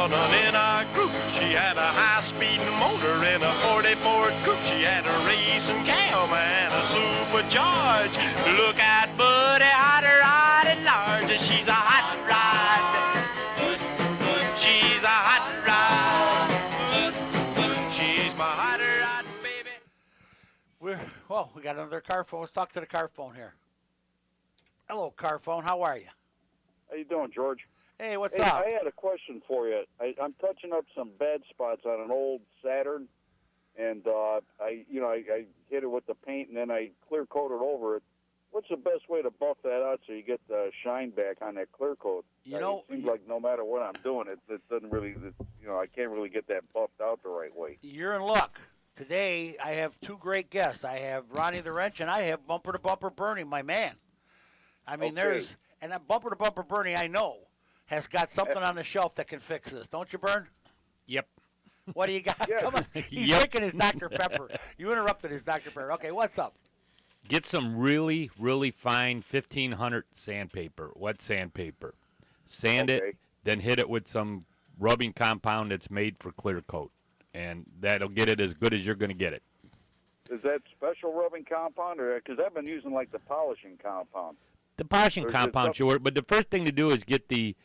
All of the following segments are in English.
running in a group. She had a high-speed motor in a 40 Ford coupe. She had a racing cam and a supercharged. Look at Buddy, hot rod at large. She's a hot rod. She's a hot rod. She's my hot rod, baby. We got another car phone. Let's talk to the car phone here. Hello, car phone. How are you? How you doing, George? Hey, what's up? I had a question for you. I'm touching up some bad spots on an old Saturn, and I hit it with the paint, and then I clear coated over it. What's the best way to buff that out so you get the shine back on that clear coat? It seems like no matter what I'm doing, it doesn't really, I can't really get that buffed out the right way. You're in luck. Today, I have two great guests. I have Ronnie the Wrench, and I have Bumper to Bumper Bernie, my man. I mean, and that Bumper to Bumper Bernie, I know, has got something on the shelf that can fix this. Don't you, Bern? Yep. What do you got? Yes. Come on. He's drinking his Dr. Pepper. You interrupted his Dr. Pepper. Okay, what's up? Get some really, really fine 1500 sandpaper, wet sandpaper. Sand it, then hit it with some rubbing compound that's made for clear coat. And that'll get it as good as you're going to get it. Is that special rubbing compound? Because I've been using like the polishing compound. The polishing compound, sure. But the first thing to do is get the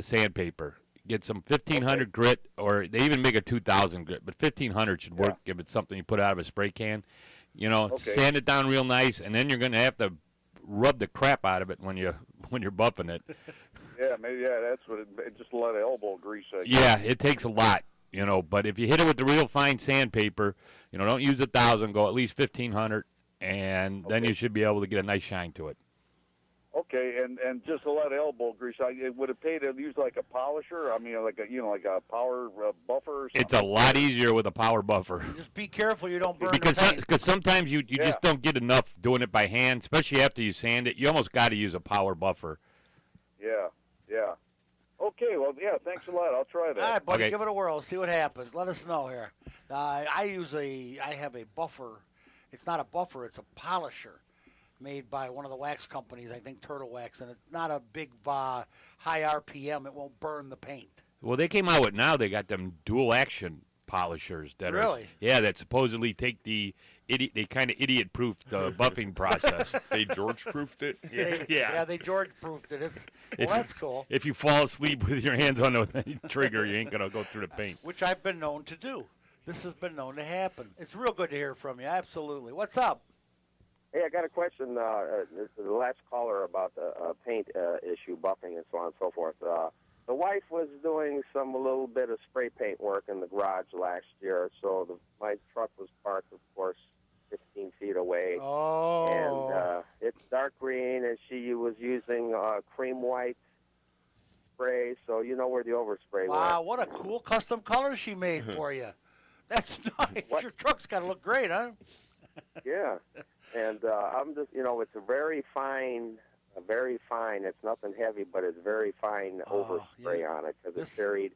sandpaper. Get some 1500 grit, or they even make a 2000 grit, but 1500 should work if it's something you put out of a spray can. Sand it down real nice, and then you're going to have to rub the crap out of it when you're buffing it. That's what it just a lot of elbow grease. Yeah, it takes a lot, But if you hit it with the real fine sandpaper, don't use 1,000, go at least 1,500, and then you should be able to get a nice shine to it. Okay, and just a lot of elbow grease. Would it pay to use like a polisher? I mean, like a power buffer or something? It's a lot easier with a power buffer. Just be careful you don't burn because the paint. Because sometimes you just don't get enough doing it by hand, especially after you sand it. You almost got to use a power buffer. Yeah. Okay, well, thanks a lot. I'll try that. All right, buddy, give it a whirl. See what happens. Let us know here. I have a buffer. It's not a buffer. It's a polisher made by one of the wax companies, I think Turtle Wax, and it's not a big high RPM. It won't burn the paint. Well, they came out with now. They got them dual action polishers that that supposedly take the idiot. They kind of idiot-proof the buffing process. They George-proofed it. Yeah, they George-proofed it. That's cool. If you fall asleep with your hands on the trigger, you ain't gonna go through the paint. Which I've been known to do. This has been known to happen. It's real good to hear from you. Absolutely. What's up? Hey, I got a question. The last caller about the paint issue, buffing, and so on and so forth. The wife was doing a little bit of spray paint work in the garage last year, so my truck was parked, of course, 15 feet away. Oh. And it's dark green, and she was using cream white spray, so you know where the overspray went. Wow, what a cool custom color she made for you. That's nice. What? Your truck's got to look great, huh? Yeah. And I'm just, it's a very fine, it's nothing heavy, but it's very fine overspray on it because it's buried.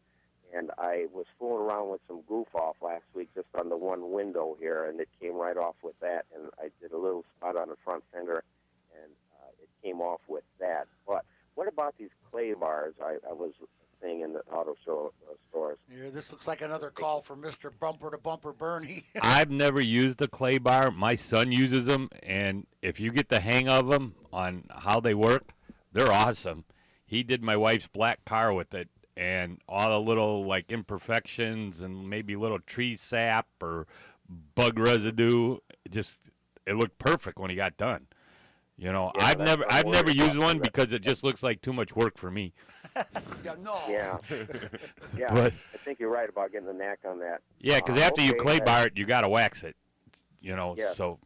And I was fooling around with some goof off last week just on the one window here, and it came right off with that. And I did a little spot on the front fender, and it came off with that. But what about these clay bars I was seeing in the auto show stores? Yeah, this looks like another call for Mr. Bumper to Bumper Bernie. I've never used a clay bar. My son uses them, and if you get the hang of them on how they work, they're awesome. He did my wife's black car with it, and all the little imperfections and maybe little tree sap or bug residue, it looked perfect when he got done. I've never used one because it just looks like too much work for me. Yeah. But, I think you're right about getting the knack on that. Yeah, because after you clay bar it, you got to wax it. So.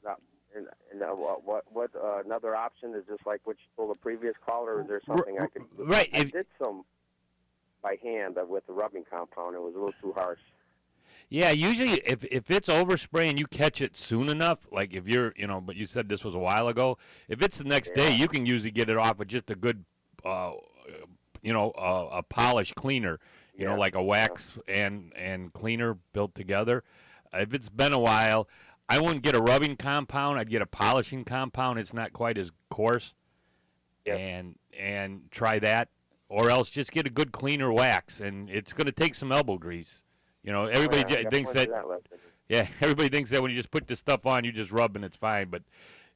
And what another option is just like what you told the previous caller. Or is there something I could? Right. I did some by hand with the rubbing compound. It was a little too harsh. Yeah, usually if it's overspray and you catch it soon enough, like if you're, but you said this was a while ago, if it's the next day, you can usually get it off with just a good, a polish cleaner, like a wax and cleaner built together. If it's been a while, I wouldn't get a rubbing compound. I'd get a polishing compound. It's not quite as coarse. Yep. And try that. or else just get a good cleaner wax, and it's going to take some elbow grease. You know, everybody thinks that. Yeah, everybody thinks that when you just put this stuff on, you just rub and it's fine. But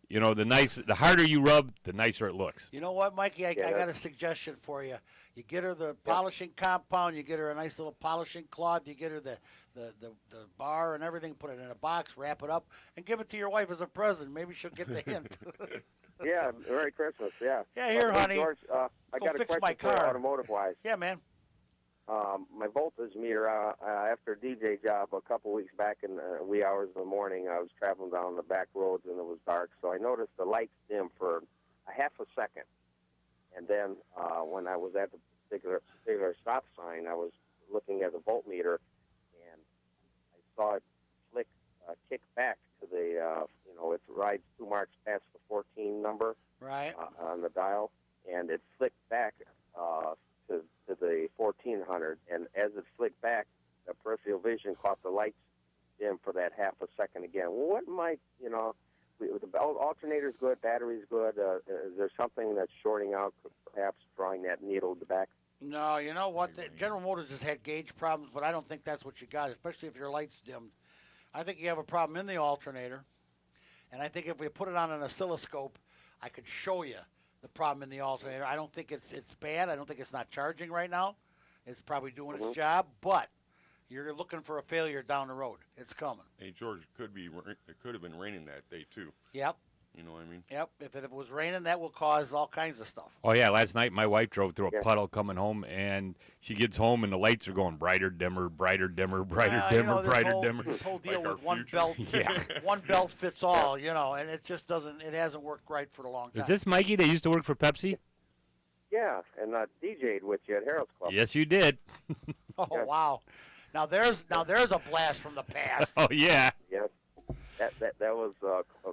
you know, the harder you rub, the nicer it looks. You know what, Mikey? I got a suggestion for you. You get her the polishing compound. You get her a nice little polishing cloth. You get her the bar and everything. Put it in a box, wrap it up, and give it to your wife as a present. Maybe she'll get the hint. Yeah, Merry Christmas. Yeah. Yeah, here, honey. George, I got a question for you, automotive-wise. Yeah, man. My voltage meter, after a DJ job a couple weeks back in the wee hours of the morning, I was traveling down the back roads and it was dark, so I noticed the lights dim for a half a second. And then when I was at the particular stop sign, I was looking at the voltmeter, and I saw it kick back to the, it rides 2 marks past the 14 number on the dial, and it flicked back to the 1400, and as it flicked back, the peripheral vision caught the lights dim for that half a second again. Well, what might, the alternator's good, battery's good, is there something that's shorting out, perhaps drawing that needle back? No, you know what? General Motors has had gauge problems, but I don't think that's what you got, especially if your light's dimmed. I think you have a problem in the alternator, and I think if we put it on an oscilloscope, I could show you the problem in the alternator. I don't think it's bad. I don't think it's not charging right now. It's probably doing its job, but you're looking for a failure down the road. It's coming. Hey, George, it could have been raining that day, too. Yep. You know what I mean? Yep. If it was raining, that will cause all kinds of stuff. Oh, yeah. Last night, my wife drove through a puddle coming home, and she gets home, and the lights are going brighter, dimmer, brighter, dimmer, brighter, dimmer, brighter, dimmer. This whole deal Like with one future. belt, one belt fits all, and it just doesn't. It hasn't worked right for a long time. Is this Mikey that used to work for Pepsi? Yeah, and I DJ'd with you at Harold's Club. Yes, you did. Oh, wow. Now there's a blast from the past. Oh, yeah. Yes. That was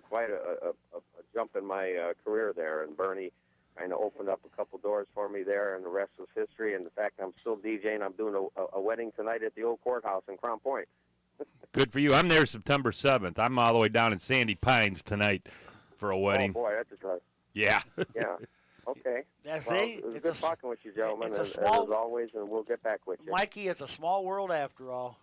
quite a jump in my career there, and Bernie kind of opened up a couple doors for me there, and the rest was history. And the fact I'm still DJing, I'm doing a wedding tonight at the old courthouse in Crown Point. Good for you. I'm there September 7th. I'm all the way down in Sandy Pines tonight for a wedding. Oh, boy, that's a drive. Yeah. Yeah. Okay. Yeah, Well, see? it was good talking with you, gentlemen, as always, and we'll get back with you. Mikey, it's a small world after all.